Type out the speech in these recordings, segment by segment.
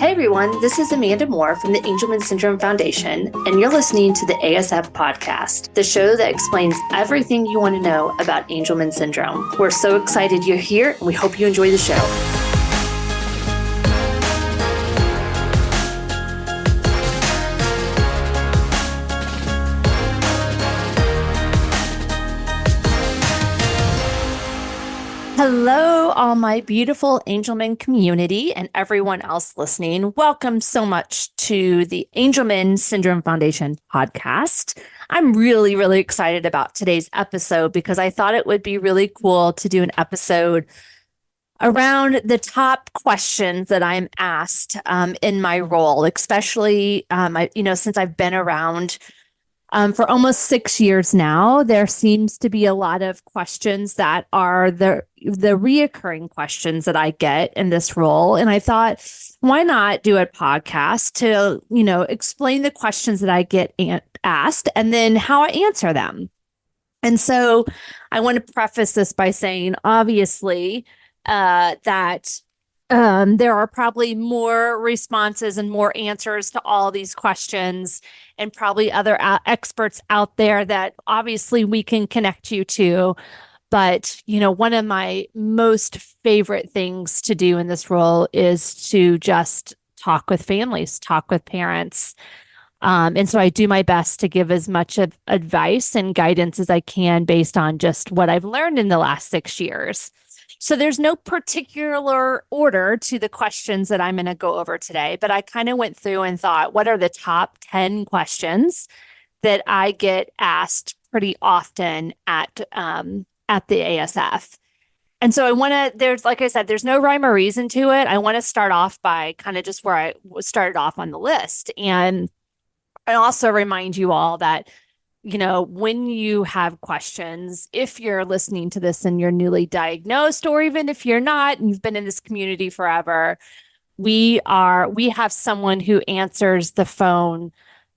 Hey everyone, this is Amanda Moore from the Angelman Syndrome Foundation, and you're listening to the ASF podcast, the show that explains everything you want to know about Angelman syndrome. We're so excited you're here, and we hope you enjoy the show. Hello, all my beautiful Angelman community and everyone else listening. Welcome so much to the Angelman Syndrome Foundation podcast. I'm really excited about today's episode because I thought it would be really cool to do an episode around the top questions that I'm asked in my role, especially since I've been around for almost 6 years now. There seems to be a lot of questions that are the reoccurring questions that I get in this role. And I thought, why not do a podcast to, explain the questions that I get asked and then how I answer them. And so I want to preface this by saying, obviously, that there are probably more responses and more answers to all these questions, and probably other experts out there that obviously we can connect you to. But, one of my most favorite things to do in this role is to just talk with families, talk with parents. And so I do my best to give as much of advice and guidance as I can based on just what I've learned in the last 6 years. So there's no particular order to the questions that I'm going to go over today, but I kind of went through and thought, what are the top 10 questions that I get asked pretty often at the ASF? And so like I said, there's no rhyme or reason to it. I want to start off by kind of just where I started off on the list. And I also remind you all that when you have questions, if you're listening to this and you're newly diagnosed, or even if you're not and you've been in this community forever, we have someone who answers the phone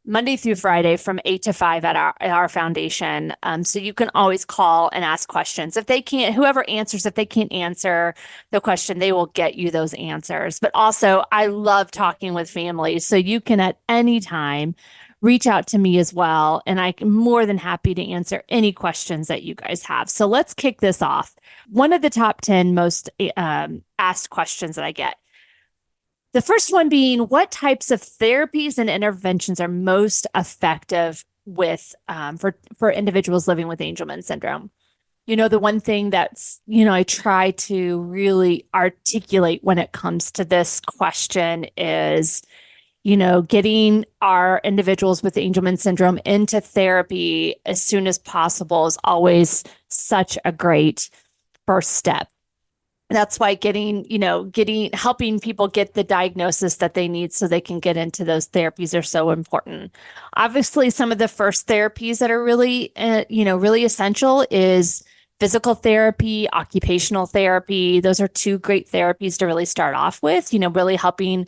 Monday through Friday from 8 to 5 at our foundation. So you can always call and ask questions. If they can't answer the question, they will get you those answers. But also, I love talking with families. So you can at any time reach out to me as well. And I'm more than happy to answer any questions that you guys have. So let's kick this off. One of the top 10 most asked questions that I get. The first one being, what types of therapies and interventions are most effective with for individuals living with Angelman syndrome? The one thing that's, I try to really articulate when it comes to this question is, getting our individuals with Angelman syndrome into therapy as soon as possible is always such a great first step. That's why helping people get the diagnosis that they need so they can get into those therapies are so important. Obviously, some of the first therapies that are really essential is physical therapy, occupational therapy. Those are two great therapies to really start off with, really helping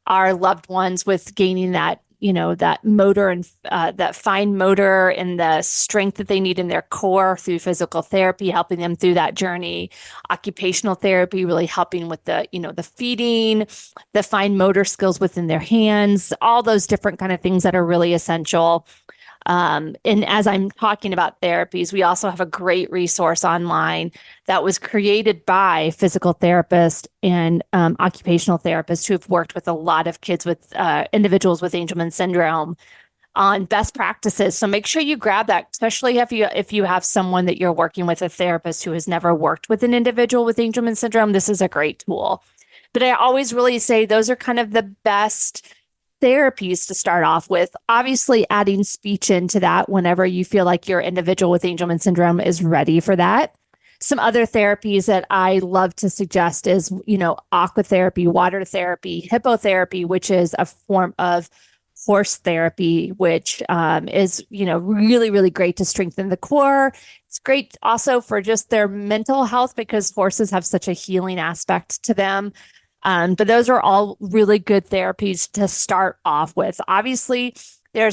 our loved ones with gaining that, that motor and that fine motor and the strength that they need in their core through physical therapy, helping them through that journey. Occupational therapy, really helping with the feeding, the fine motor skills within their hands, all those different kind of things that are really essential. And as I'm talking about therapies, we also have a great resource online that was created by physical therapists and occupational therapists who have worked with a lot of kids with individuals with Angelman syndrome on best practices. So make sure you grab that, especially if you have someone that you're working with, a therapist who has never worked with an individual with Angelman syndrome. This is a great tool. But I always really say those are kind of the best therapies to start off with. Obviously, adding speech into that whenever you feel like your individual with Angelman syndrome is ready for that. Some other therapies that I love to suggest is, aqua therapy, water therapy, hippotherapy, which is a form of horse therapy, which is, really great to strengthen the core. It's great also for just their mental health because horses have such a healing aspect to them. But those are all really good therapies to start off with. Obviously, there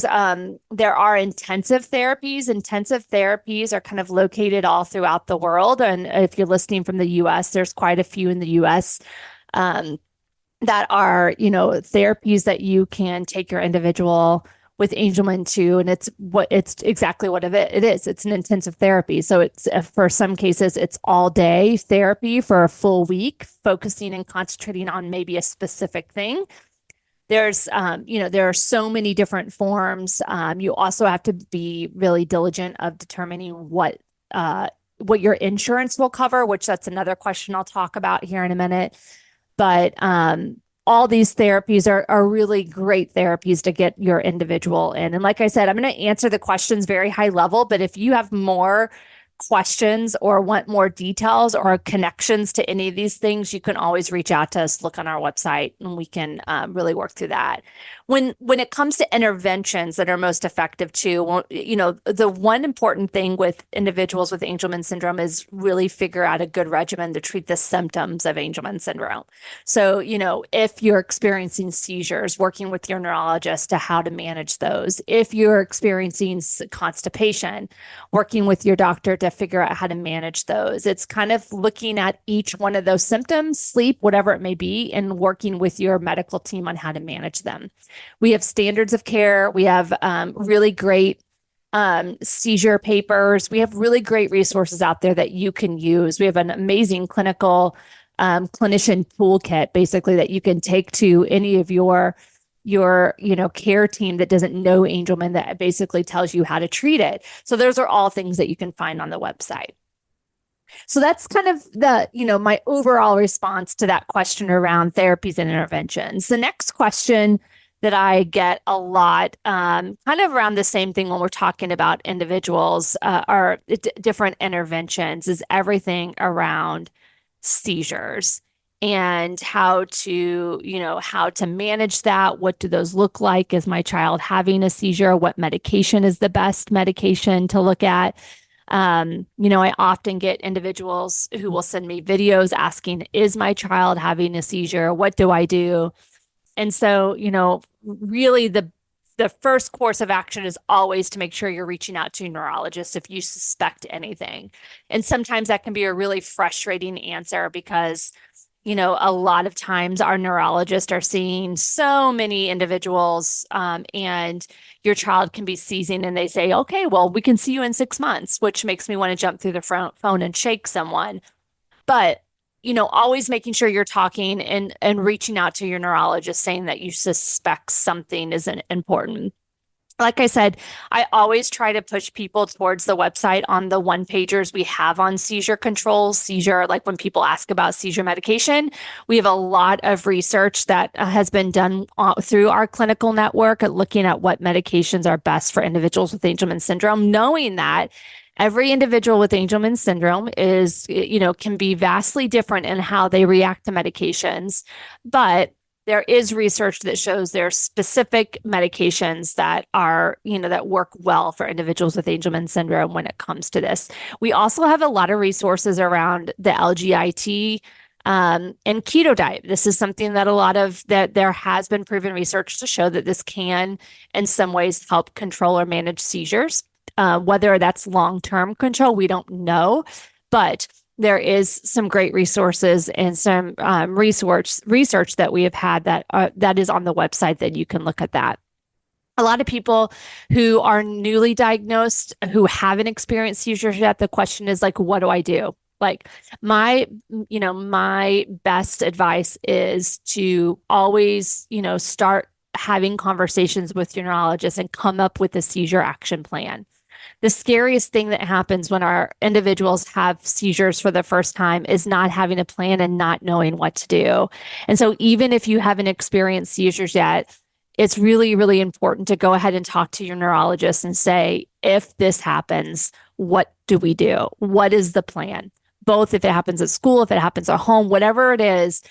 are intensive therapies. Intensive therapies are kind of located all throughout the world. And if you're listening from the US, there's quite a few in the US. that are, therapies that you can take your individual with Angelman to, and it's exactly what it is. It's an intensive therapy. So it's for some cases, it's all day therapy for a full week, focusing and concentrating on maybe a specific thing. There are so many different forms. You also have to be really diligent of determining what your insurance will cover, which that's another question I'll talk about here in a minute. But all these therapies are really great therapies to get your individual in. And like I said, I'm going to answer the questions very high level, but if you have more questions or want more details or connections to any of these things, you can always reach out to us, look on our website, and we can really work through that. When it comes to interventions that are most effective too, well, the one important thing with individuals with Angelman syndrome is really figure out a good regimen to treat the symptoms of Angelman syndrome. So, if you're experiencing seizures, working with your neurologist to how to manage those. If you're experiencing constipation, working with your doctor to figure out how to manage those. It's kind of looking at each one of those symptoms, sleep, whatever it may be, and working with your medical team on how to manage them. We have standards of care. We have really great seizure papers. We have really great resources out there that you can use. We have an amazing clinical clinician toolkit, basically, that you can take to any of your care team that doesn't know Angelman, that basically tells you how to treat it. So those are all things that you can find on the website. So that's kind of my overall response to that question around therapies and interventions. The next question that I get a lot, kind of around the same thing when we're talking about individuals, are different interventions, is everything around seizures and how to manage that. What do those look like? Is my child having a seizure? What medication is the best medication to look at? I often get individuals who will send me videos asking, is my child having a seizure? What do I do? And so, really the first course of action is always to make sure you're reaching out to a neurologist if you suspect anything. And sometimes that can be a really frustrating answer because, a lot of times our neurologists are seeing so many individuals, and your child can be seizing and they say, okay, well, we can see you in 6 months, which makes me want to jump through the phone and shake someone. But always making sure you're talking and reaching out to your neurologist saying that you suspect something is important. Like I said, I always try to push people towards the website on the one pagers we have on seizure control, like when people ask about seizure medication. We have a lot of research that has been done through our clinical network at looking at what medications are best for individuals with Angelman syndrome, knowing that every individual with Angelman syndrome can be vastly different in how they react to medications. But there is research that shows there are specific medications that that work well for individuals with Angelman syndrome when it comes to this. We also have a lot of resources around the LGIT and keto diet. This is something that there has been proven research to show that this can, in some ways, help control or manage seizures. Whether that's long-term control, we don't know, but there is some great resources and some research that we have had that is on the website that you can look at that. A lot of people who are newly diagnosed, who haven't experienced seizures yet, the question is like, what do I do? Like my best advice is to always, start having conversations with your neurologist and come up with a seizure action plan. The scariest thing that happens when our individuals have seizures for the first time is not having a plan and not knowing what to do. And so even if you haven't experienced seizures yet, it's really, really important to go ahead and talk to your neurologist and say, if this happens, what do we do? What is the plan? Both if it happens at school, if it happens at home, whatever it is,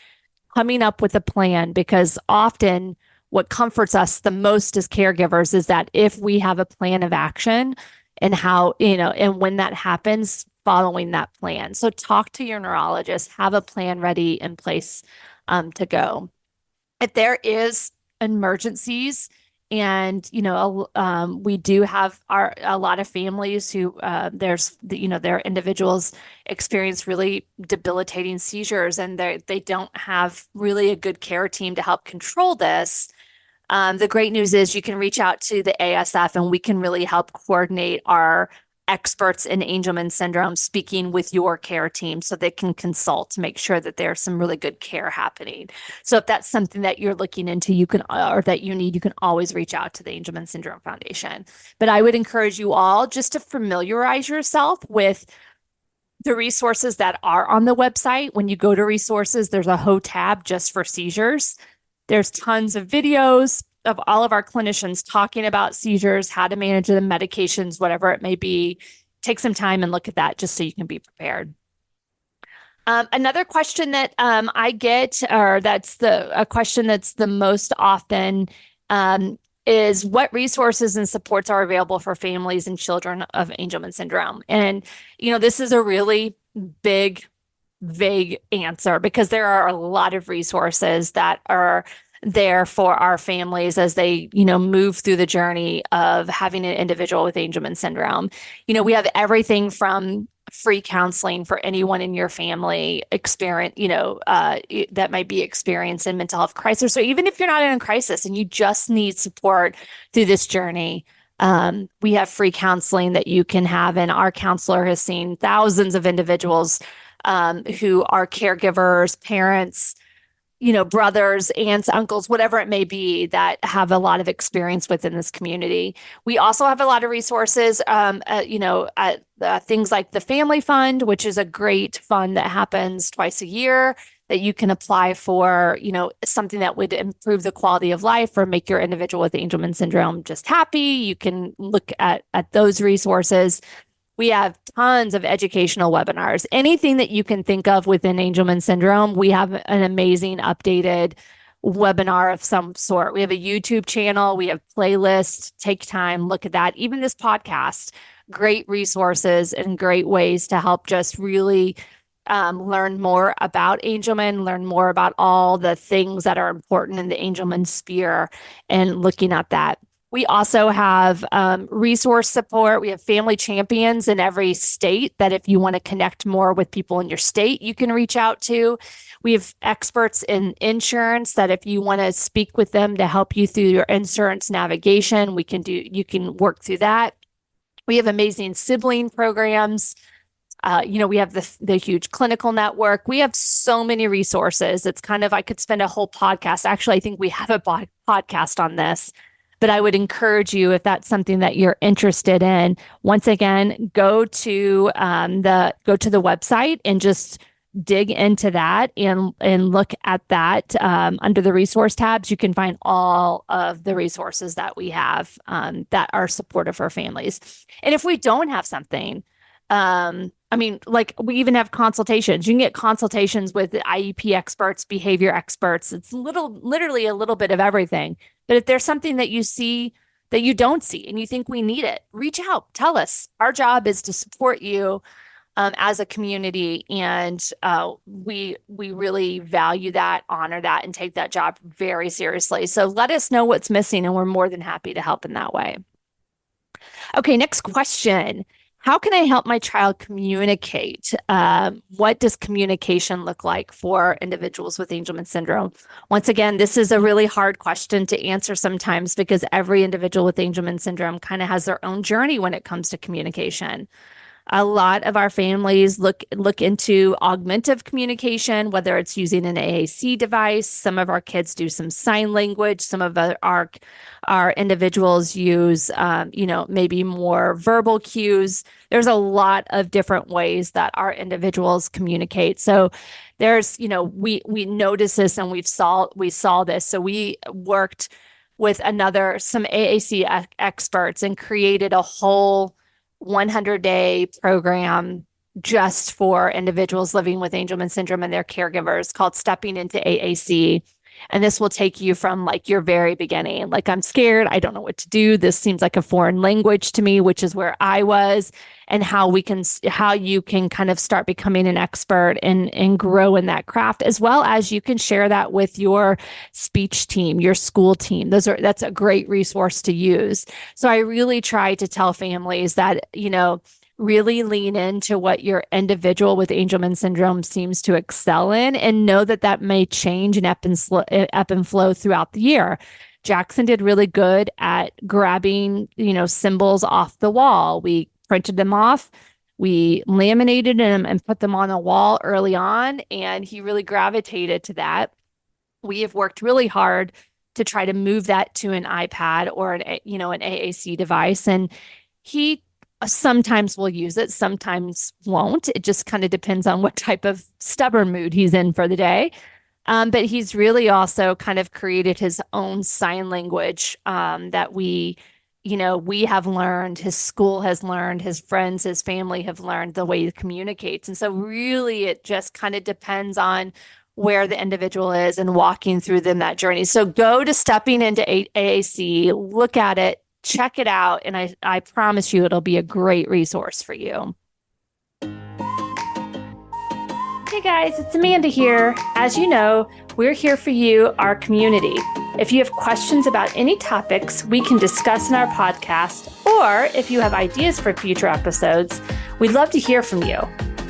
coming up with a plan, because often what comforts us the most as caregivers is that if we have a plan of action and how, and when that happens, following that plan. So talk to your neurologist, have a plan ready in place to go. If there is emergencies And, we do have a lot of families who their individuals experience really debilitating seizures, and they don't have really a good care team to help control this. The great news is you can reach out to the ASF and we can really help coordinate our experts in Angelman syndrome speaking with your care team so they can consult to make sure that there's some really good care happening. So if that's something that you're looking into, you can, or that you need, you can always reach out to the Angelman Syndrome Foundation. But I would encourage you all just to familiarize yourself with the resources that are on the website. When you go to resources, there's a whole tab just for seizures. There's tons of videos of all of our clinicians talking about seizures, how to manage them, medications, whatever it may be. Take some time and look at that just so you can be prepared. Another question that I get, or that's a question that's the most often, is what resources and supports are available for families and children of Angelman syndrome? And, this is a really big, vague answer because there are a lot of resources that are there for our families as they, move through the journey of having an individual with Angelman syndrome. We have everything from free counseling for anyone in your family experience, that might be experiencing mental health crisis, or even if you're not in a crisis and you just need support through this journey. We have free counseling that you can have, and our counselor has seen thousands of individuals who are caregivers, parents, brothers, aunts, uncles, whatever it may be, that have a lot of experience within this community. We also have a lot of resources, things like the Family Fund, which is a great fund that happens twice a year that you can apply for, something that would improve the quality of life or make your individual with Angelman syndrome just happy. You can look at those resources. We have tons of educational webinars. Anything that you can think of within Angelman syndrome, we have an amazing updated webinar of some sort. We have a YouTube channel. We have playlists. Take time, look at that. Even this podcast, great resources and great ways to help just really learn more about Angelman, learn more about all the things that are important in the Angelman sphere and looking at that. We also have resource support. We have family champions in every state that if you want to connect more with people in your state, you can reach out to. We have experts in insurance that if you want to speak with them to help you through your insurance navigation, you can work through that. We have amazing sibling programs. We have the huge clinical network. We have so many resources. It's kind of, I could spend a whole podcast. Actually, I think we have a podcast on this. But I would encourage you, if that's something that you're interested in, once again, go to the website and just dig into that and look at that. Under the resource tabs, you can find all of the resources that we have that are supportive for families. And if we don't have something, we even have consultations. You can get consultations with IEP experts, behavior experts. It's literally a little bit of everything. But if there's something that you see that you don't see and you think we need it, reach out, tell us. Our job is to support you as a community, and we really value that, honor that, and take that job very seriously. So let us know what's missing, and we're more than happy to help in that way. Okay, next question. How can I help my child communicate? What does communication look like for individuals with Angelman syndrome? Once again, this is a really hard question to answer sometimes because every individual with Angelman syndrome kind of has their own journey when it comes to communication. A lot of our families look into augmentative communication, whether it's using an AAC device. Some of our kids do some sign language. Some of our individuals use, maybe more verbal cues. There's a lot of different ways that our individuals communicate. So there's, we noticed this and we saw this. So we worked with some AAC experts and created a whole 100-day program just for individuals living with Angelman syndrome and their caregivers called Stepping into AAC. And this will take you from like your very beginning. Like, I'm scared. I don't know what to do. This seems like a foreign language to me, which is where I was, and how you can kind of start becoming an expert and grow in that craft, as well as you can share that with your speech team, your school team. That's a great resource to use. So I really try to tell families that, really lean into what your individual with Angelman syndrome seems to excel in, and know that that may change and ebb and flow throughout the year. Jackson did really good at grabbing, symbols off the wall. We printed them off. We laminated them and put them on a wall early on, and he really gravitated to that. We have worked really hard to try to move that to an iPad or an AAC device, and he sometimes will use it, sometimes won't. It just kind of depends on what type of stubborn mood he's in for the day. But he's really also kind of created his own sign language that we have learned, his school has learned, his friends, his family have learned the way he communicates. And so really it just kind of depends on where the individual is and walking through them that journey. So go to Stepping Into AAC, look at it, check it out, and I promise you it'll be a great resource for you. Hey guys, it's Amanda here. As you know, we're here for you, our community. If you have questions about any topics we can discuss in our podcast, or if you have ideas for future episodes, we'd love to hear from you.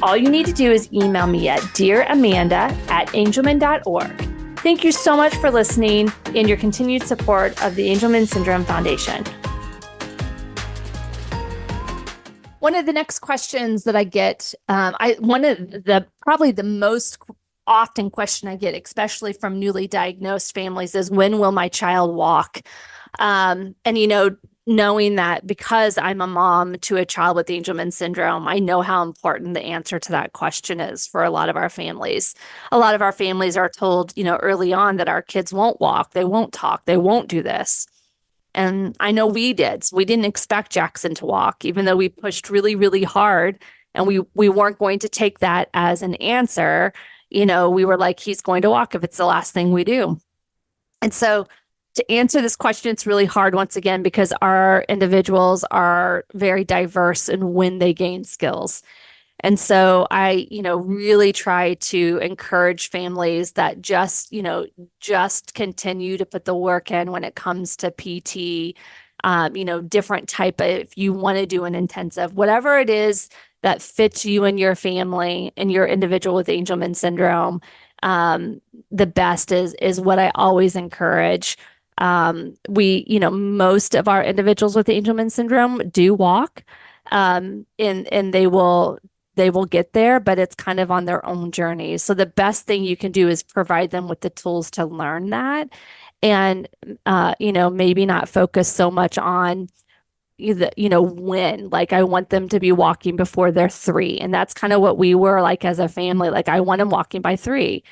All you need to do is email me at dearamanda@angelman.org. Thank you so much for listening and your continued support of the Angelman Syndrome Foundation. One of the next questions that I get, probably the most often question I get, especially from newly diagnosed families, is when will my child walk? And knowing that because I'm a mom to a child with Angelman syndrome, I know how important the answer to that question is for a lot of our families. A lot of our families are told, early on that our kids won't walk, they won't talk, they won't do this. And I know we did. So we didn't expect Jackson to walk, even though we pushed really, really hard, and we weren't going to take that as an answer. We were like, he's going to walk if it's the last thing we do. And so to answer this question, it's really hard, once again, because our individuals are very diverse in when they gain skills. And so I, really try to encourage families that just continue to put the work in when it comes to PT, different type of, if you want to do an intensive, whatever it is that fits you and your family and your individual with Angelman syndrome, the best is what I always encourage. Most of our individuals with Angelman syndrome do walk, and they will get there, but it's kind of on their own journey. So the best thing you can do is provide them with the tools to learn that, and maybe not focus so much on when. Like, I want them to be walking before they're 3, and that's kind of what we were like as a family. Like, I want him walking by 3.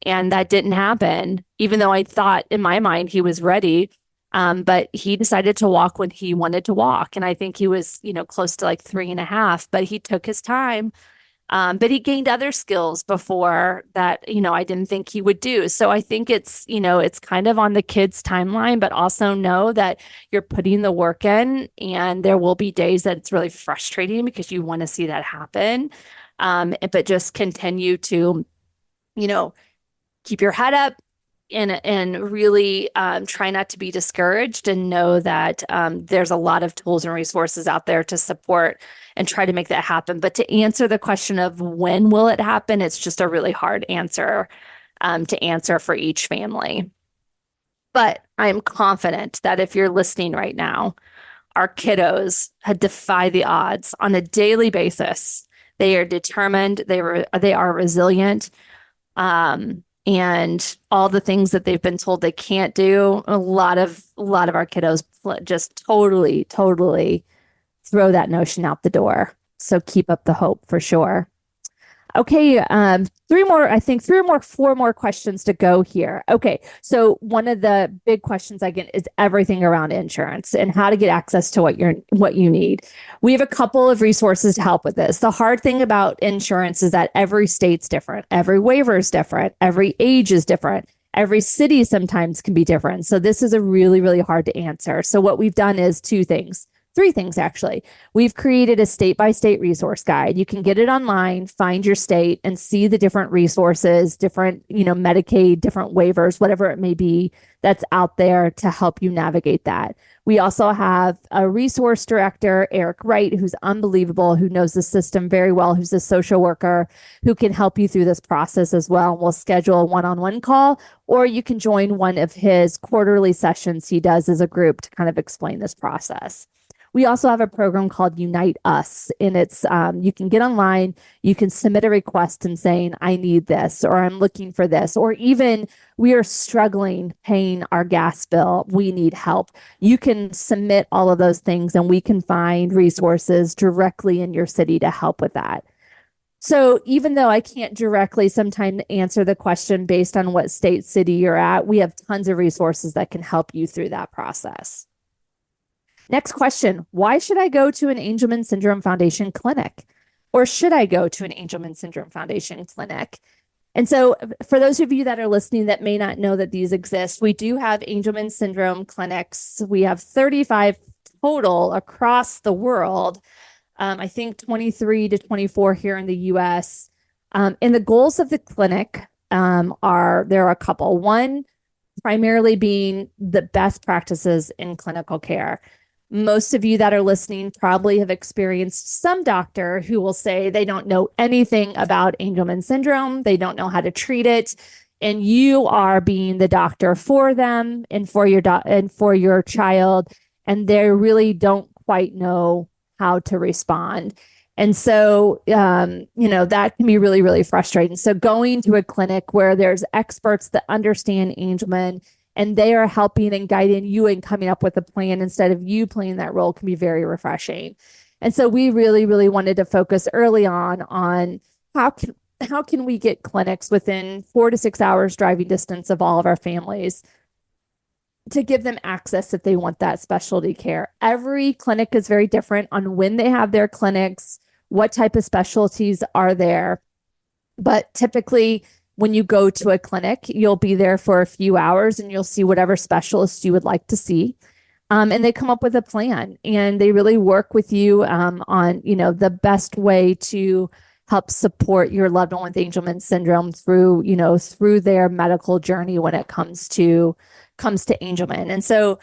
And that didn't happen, even though I thought in my mind he was ready. But he decided to walk when he wanted to walk. And I think he was, close to like 3.5, but he took his time. But he gained other skills before that, I didn't think he would do. So I think it's kind of on the kid's timeline, but also know that you're putting the work in, and there will be days that it's really frustrating because you want to see that happen. But just continue to, keep your head up and really try not to be discouraged, and know that there's a lot of tools and resources out there to support and try to make that happen. But to answer the question of when will it happen, it's just a really hard answer to answer for each family. But I'm confident that if you're listening right now, our kiddos defy the odds on a daily basis. They are determined. They are resilient. And all the things that they've been told they can't do, a lot of our kiddos just totally throw that notion out the door. So keep up the hope for sure. Okay, 4 more questions to go here. Okay, so one of the big questions I get is everything around insurance and how to get access to what you need. We have a couple of resources to help with this. The hard thing about insurance is that every state's different, every waiver is different, every age is different, Every city sometimes can be different. So this is a really, really hard to answer. So what we've done is three things actually. We've created a state by state resource guide. You can get it online, find your state and see the different resources, different, Medicaid, different waivers, whatever it may be that's out there to help you navigate that. We also have a resource director, Eric Wright, who's unbelievable, who knows the system very well, who's a social worker who can help you through this process as well. We'll schedule a one-on-one call, or you can join one of his quarterly sessions he does as a group to kind of explain this process. We also have a program called Unite Us, and it's you can get online, you can submit a request and saying, I need this, or I'm looking for this, or even we are struggling paying our gas bill, we need help. You can submit all of those things and we can find resources directly in your city to help with that. So even though I can't directly sometimes answer the question based on what state, city you're at, we have tons of resources that can help you through that process. Next question, why should I go to an Angelman Syndrome Foundation clinic? Or should I go to an Angelman Syndrome Foundation clinic? And so for those of you that are listening that may not know that these exist, we do have Angelman Syndrome clinics. We have 35 total across the world. I think 23 to 24 here in the US. And the goals of the clinic there are a couple. One, primarily being the best practices in clinical care. Most of you that are listening probably have experienced some doctor who will say they don't know anything about Angelman syndrome. They don't know how to treat it. And you are being the doctor for them and for your child. And they really don't quite know how to respond. And so, that can be really, really frustrating. So going to a clinic where there's experts that understand Angelman and they are helping and guiding you and coming up with a plan instead of you playing that role can be very refreshing. And so we really, really wanted to focus early on how can we get clinics within 4 to 6 hours driving distance of all of our families to give them access if they want that specialty care. Every clinic is very different on when they have their clinics, what type of specialties are there. But typically, when you go to a clinic, you'll be there for a few hours and you'll see whatever specialist you would like to see. And they come up with a plan and they really work with you on, the best way to help support your loved one with Angelman syndrome through their medical journey when it comes to Angelman. And so,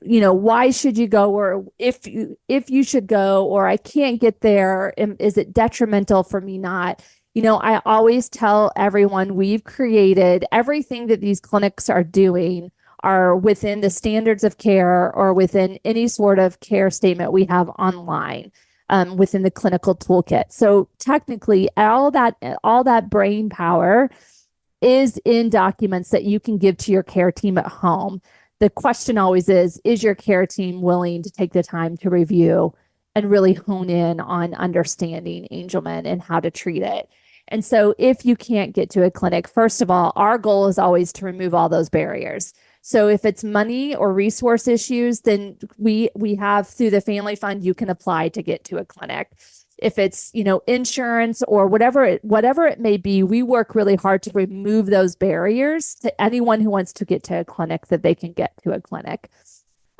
why should you go, or if you should go, or I can't get there, is it detrimental for me not? I always tell everyone we've created everything that these clinics are doing are within the standards of care or within any sort of care statement we have online within the clinical toolkit. So technically, all that brain power is in documents that you can give to your care team at home. The question always is your care team willing to take the time to review and really hone in on understanding Angelman and how to treat it? And so if you can't get to a clinic, first of all, our goal is always to remove all those barriers. So if it's money or resource issues, then we have through the family fund, you can apply to get to a clinic. If it's, insurance or whatever it may be, we work really hard to remove those barriers to anyone who wants to get to a clinic that they can get to a clinic.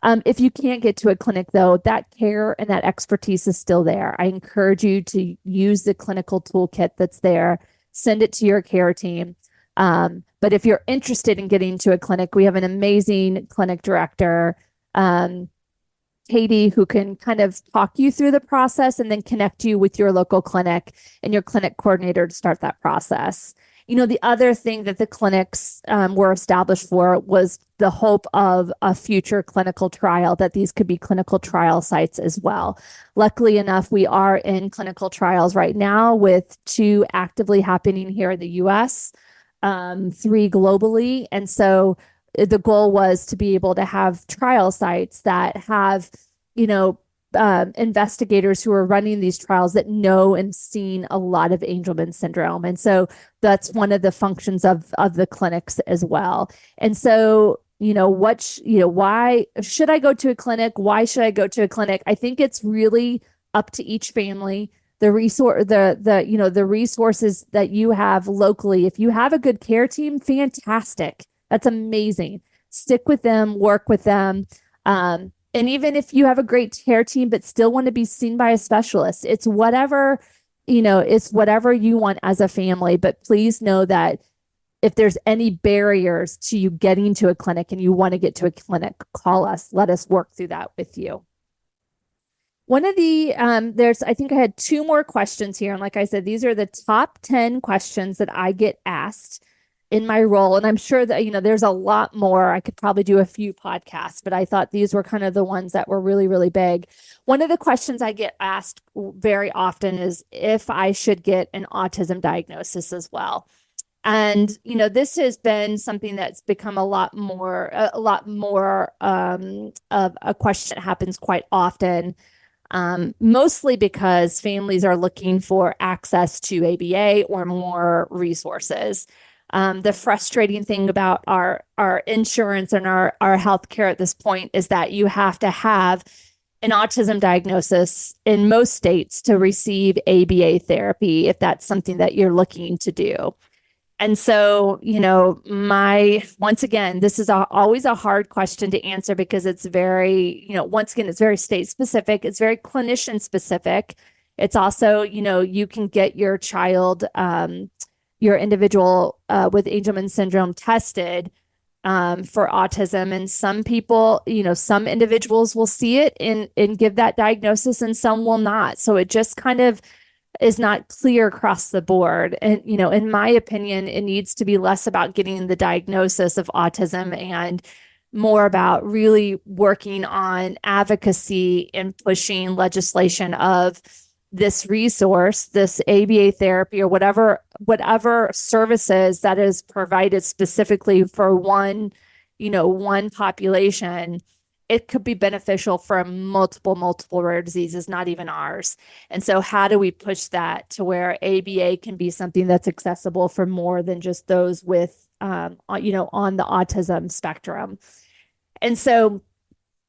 If you can't get to a clinic, though, that care and that expertise is still there. I encourage you to use the clinical toolkit that's there, send it to your care team. But if you're interested in getting to a clinic, we have an amazing clinic director, Katie, who can kind of talk you through the process and then connect you with your local clinic and your clinic coordinator to start that process. The other thing that the clinics were established for was the hope of a future clinical trial, that these could be clinical trial sites as well. Luckily enough, we are in clinical trials right now with 2 actively happening here in the US, 3 globally. And so the goal was to be able to have trial sites that have, investigators who are running these trials that know and seen a lot of Angelman syndrome. And so that's one of the functions of the clinics as well. And so, why should I go to a clinic? Why should I go to a clinic? I think it's really up to each family. The resources that you have locally. If you have a good care team, fantastic. That's amazing. Stick with them, work with them. And even if you have a great care team, but still want to be seen by a specialist, it's whatever, it's whatever you want as a family. But please know that if there's any barriers to you getting to a clinic and you want to get to a clinic, call us. Let us work through that with you. One of the, I think I had two more questions here. And like I said, these are the top 10 questions that I get asked in my role. And I'm sure that, there's a lot more. I could probably do a few podcasts, but I thought these were kind of the ones that were really, really big. One of the questions I get asked very often is if I should get an autism diagnosis as well. And, this has been something that's become a lot more of a question that happens quite often. Mostly because families are looking for access to ABA or more resources. The frustrating thing about our insurance and our healthcare at this point is that you have to have an autism diagnosis in most states to receive ABA therapy if that's something that you're looking to do. And so, once again, this is always a hard question to answer because it's very, once again, it's very state specific. It's very clinician specific. It's also, you can get your child, your individual with Angelman syndrome tested for autism. And some people, some individuals will see it and give that diagnosis and some will not. So it just kind of is not clear across the board. And, in my opinion, it needs to be less about getting the diagnosis of autism and more about really working on advocacy and pushing legislation of this resource, this ABA therapy, or whatever services that is provided specifically for one population. It could be beneficial for multiple rare diseases, not even ours. And so how do we push that to where ABA can be something that's accessible for more than just those with, on the autism spectrum? And so,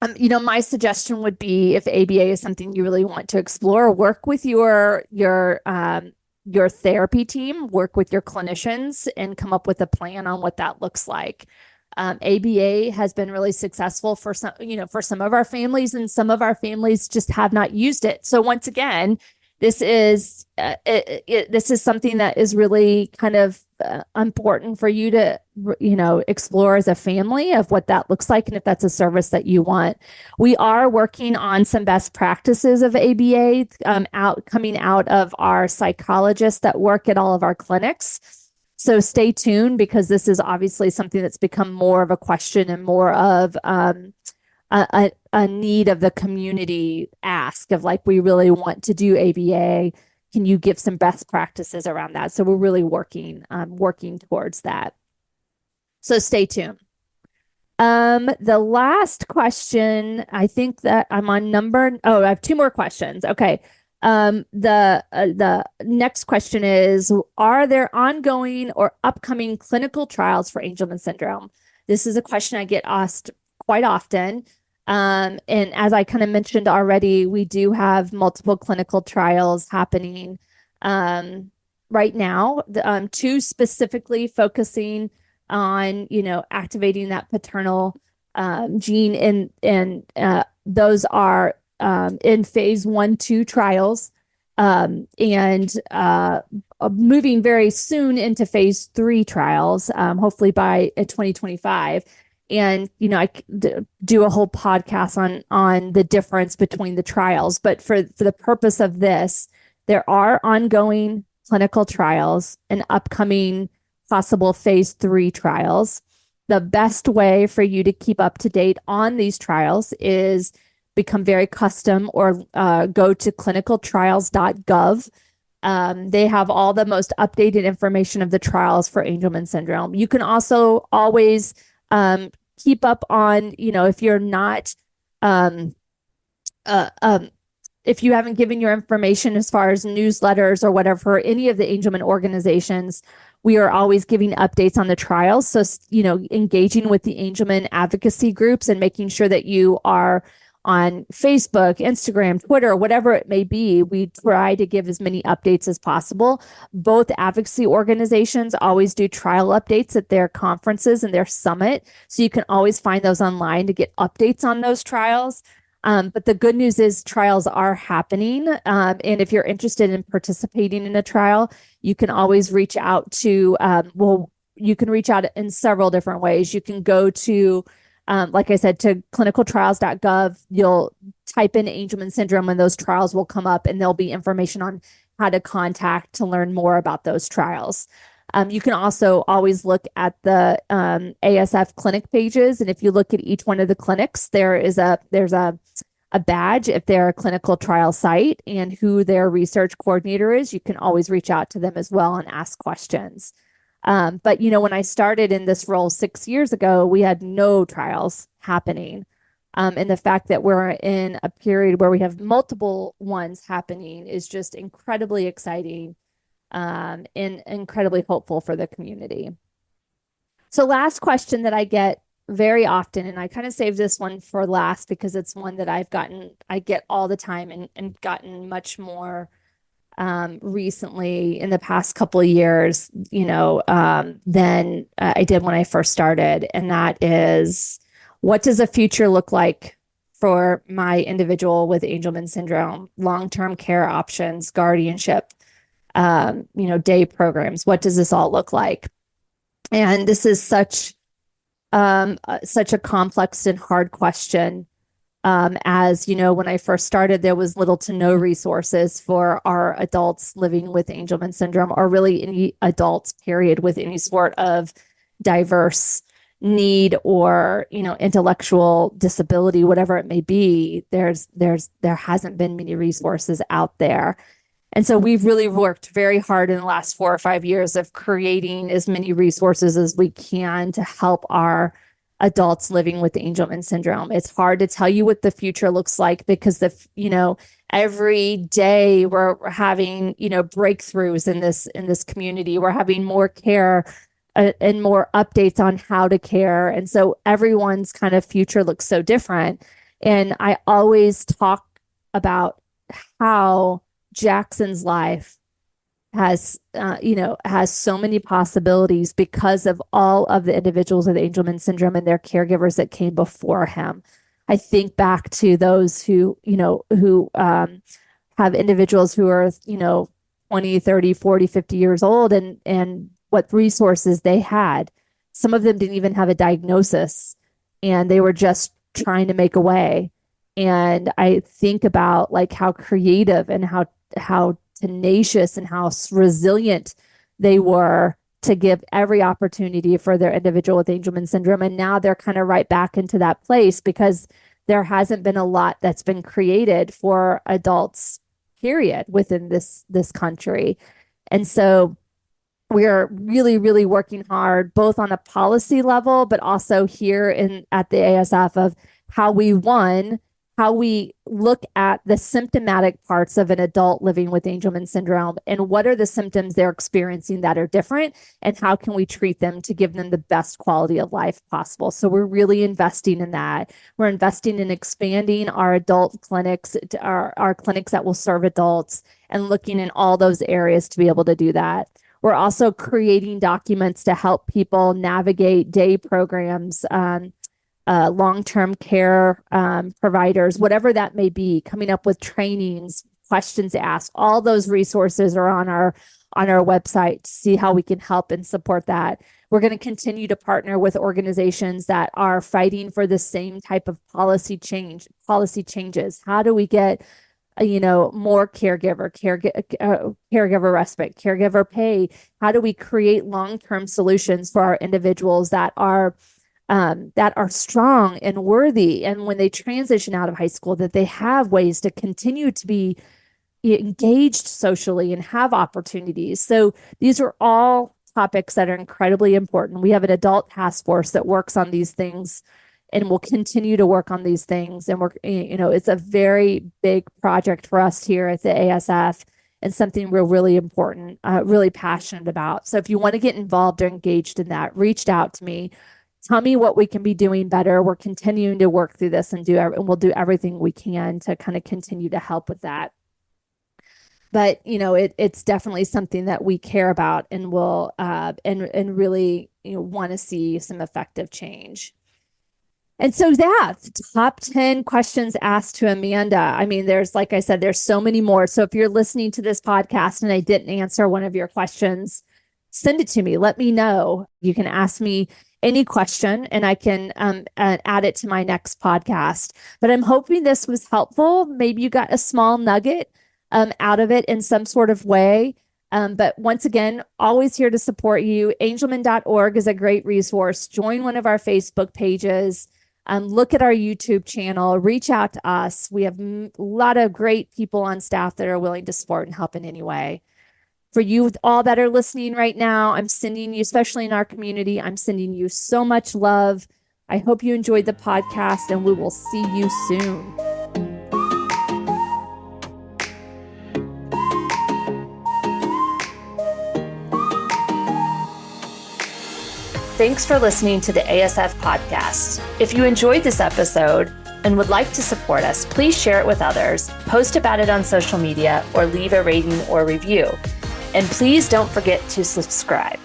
my suggestion would be if ABA is something you really want to explore, work with your therapy team, work with your clinicians and come up with a plan on what that looks like. ABA has been really successful for some of our families, and some of our families just have not used it. So once again, this is something that is really kind of important for you to explore as a family of what that looks like and if that's a service that you want. We are working on some best practices of ABA coming out of our psychologists that work at all of our clinics. So stay tuned because this is obviously something that's become more of a question and more of a need of the community ask of like, we really want to do ABA. Can you give some best practices around that? So we're really working towards that. So stay tuned. The last question, I think that I'm on I have two more questions. Okay. The next question is, are there ongoing or upcoming clinical trials for Angelman syndrome? This is a question I get asked quite often. And as I kind of mentioned already, we do have multiple clinical trials happening right now, two specifically focusing on, activating that paternal gene. And those are in phase 1-2 trials and moving very soon into phase 3 trials, hopefully by 2025. And, I do a whole podcast on the difference between the trials. But for the purpose of this, there are ongoing clinical trials and upcoming possible phase 3 trials. The best way for you to keep up to date on these trials is become very custom or go to clinicaltrials.gov. They have all the most updated information of the trials for Angelman syndrome. You can also always keep up on, if you're not, if you haven't given your information as far as newsletters or whatever for any of the Angelman organizations, we are always giving updates on the trials. So, engaging with the Angelman advocacy groups and making sure that you are on Facebook, Instagram, Twitter, whatever it may be. We try to give as many updates as possible. Both advocacy organizations always do trial updates at their conferences and their summit. So you can always find those online to get updates on those trials. But the good news is trials are happening. And if you're interested in participating in a trial, you can always reach out to, you can reach out in several different ways. You can go to, like I said, to clinicaltrials.gov. You'll type in Angelman syndrome and those trials will come up, and there'll be information on how to contact to learn more about those trials. You can also always look at the ASF clinic pages. And if you look at each one of the clinics, there's a badge if they're a clinical trial site and who their research coordinator is. You can always reach out to them as well and ask questions. But, when I started in this role 6 years ago, we had no trials happening. And the fact that we're in a period where we have multiple ones happening is just incredibly exciting, and incredibly hopeful for the community. So last question that I get very often, and I kind of saved this one for last because it's one that I get all the time and gotten much more recently in the past couple of years, than I did when I first started. And that is, what does a future look like for my individual with Angelman syndrome, long-term care options, guardianship, day programs? What does this all look like? And this is such a complex and hard question. As when I first started, there was little to no resources for our adults living with Angelman syndrome, or really any adults, period, with any sort of diverse need or, intellectual disability, whatever it may be. There hasn't been many resources out there. And so we've really worked very hard in the last 4 or 5 years of creating as many resources as we can to help our adults living with Angelman syndrome. It's hard to tell you what the future looks like because every day we're having, breakthroughs in this community. We're having more care and more updates on how to care. And so everyone's kind of future looks so different. And I always talk about how Jackson's life has so many possibilities because of all of the individuals with Angelman syndrome and their caregivers that came before him. I think back to those who have individuals who are, 20, 30, 40, 50 years old and what resources they had. Some of them didn't even have a diagnosis and they were just trying to make a way. And I think about like how creative and how tenacious and how resilient they were to give every opportunity for their individual with Angelman syndrome. And now they're kind of right back into that place because there hasn't been a lot that's been created for adults, period, within this country. And so we are really, really working hard, both on a policy level, but also here at the ASF of how we look at the symptomatic parts of an adult living with Angelman syndrome and what are the symptoms they're experiencing that are different and how can we treat them to give them the best quality of life possible. So we're really investing in that. We're investing in expanding our adult clinics, our clinics that will serve adults, and looking in all those areas to be able to do that. We're also creating documents to help people navigate day programs, long-term care providers, whatever that may be, coming up with trainings, questions asked. All those resources are on our website to see how we can help and support that. We're going to continue to partner with organizations that are fighting for the same type of policy changes. How do we get more caregiver respite, caregiver pay? How do we create long-term solutions for our individuals that are strong and worthy, and when they transition out of high school, that they have ways to continue to be engaged socially and have opportunities. So these are all topics that are incredibly important. We have an adult task force that works on these things and will continue to work on these things. And it's a very big project for us here at the ASF and something we're really important, really passionate about. So if you want to get involved or engaged in that, reach out to me. Tell me what we can be doing better. We're continuing to work through this and we'll do everything we can to kind of continue to help with that. But it's definitely something that we care about and will and really want to see some effective change. And so top 10 questions asked to Amanda. I mean, like I said, there's so many more. So if you're listening to this podcast and I didn't answer one of your questions, send it to me. Let me know. You can ask me any question and I can add it to my next podcast. But I'm hoping this was helpful. Maybe you got a small nugget out of it in some sort of way. But once again, always here to support you. Angelman.org is a great resource. Join one of our Facebook pages. Look at our YouTube channel. Reach out to us. We have a lot of great people on staff that are willing to support and help in any way. For you all that are listening right now, I'm sending you, especially in our community, I'm sending you so much love. I hope you enjoyed the podcast and we will see you soon. Thanks for listening to the ASF podcast. If you enjoyed this episode and would like to support us, please share it with others, post about it on social media, or leave a rating or review. And please don't forget to subscribe.